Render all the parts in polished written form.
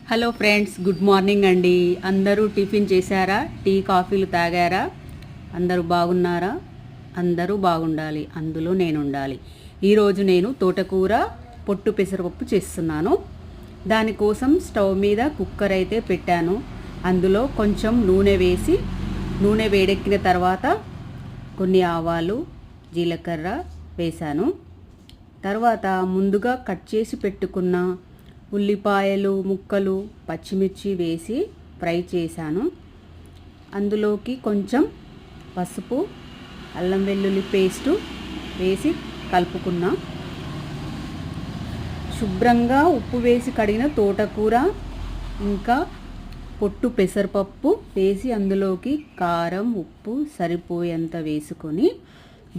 Hello friends, good morning అండి. అందరూ tiffin చేశారా? టీ కాఫీలు తాగారా? అందరూ బాగున్నారా? అందరూ బాగుండాలి, అందులో నేను ఉండాలి. ఈరోజు నేను తోటకూర పొట్టు పెసరపప్పు చేస్తున్నాను. దానికోసం స్టవ్ మీద కుక్కర్ అయితే పెట్టాను. అందులో కొంచెం నూనె వేసి, నూనె వేడెక్కిన తర్వాత కొన్ని ఆవాలు, జీలకర్ర వేశాను. తర్వాత ముందుగా కట్ చేసి పెట్టుకున్న ఉల్లిపాయలు ముక్కలు, పచ్చిమిర్చి వేసి ఫ్రై చేశాను. అందులోకి కొంచెం పసుపు, అల్లం వెల్లుల్లి పేస్టు వేసి కలుపుకున్నా. శుభ్రంగా ఉప్పు వేసి కడిగిన తోటకూర ఇంకా పొట్టు పెసరపప్పు వేసి అందులోకి కారం, ఉప్పు సరిపోయేంత వేసుకొని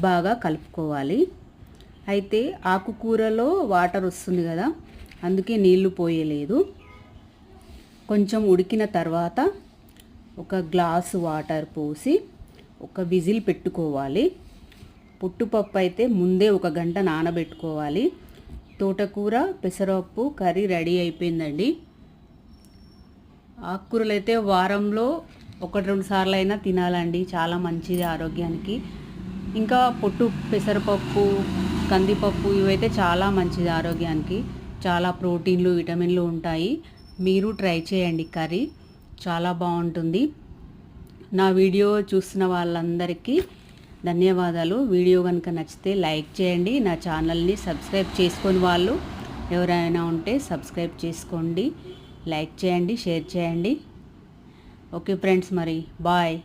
బాగా కలుపుకోవాలి. అయితే ఆకుకూరలో వాటర్ వస్తుంది కదా, అందుకే నీళ్లు పోయలేదు. కొంచెం ఉడికిన తర్వాత ఒక గ్లాసు వాటర్ పోసి ఒక విజిల్ పెట్టుకోవాలి. పుట్టుపప్పు అయితే ముందే 1 గంట నానబెట్టుకోవాలి. తోటకూర పెసరపప్పు కర్రీ రెడీ అయిపోయిందండి. ఆకుకూరలు అయితే వారంలో 1-2 సార్లు అయినా తినాలండి, చాలా మంచిది ఆరోగ్యానికి. ఇంకా పొట్టు పెసరపప్పు, కందిపప్పు ఇవైతే చాలా మంచిది ఆరోగ్యానికి. చాలా ప్రోటీన్లు, విటమిన్లు ఉంటాయి. మీరు ట్రై చేయండి, కర్రీ చాలా బాగుంటుంది. నా వీడియో చూస్తున్న వాళ్ళందరికీ ధన్యవాదాలు. వీడియో కనుక నచ్చితే లైక్ చేయండి. నా ఛానల్ని సబ్స్క్రైబ్ చేసుకొని వాళ్ళు ఎవరైనా ఉంటే సబ్స్క్రైబ్ చేసుకోండి, లైక్ చేయండి, షేర్ చేయండి. ఓకే ఫ్రెండ్స్, మరి బాయ్.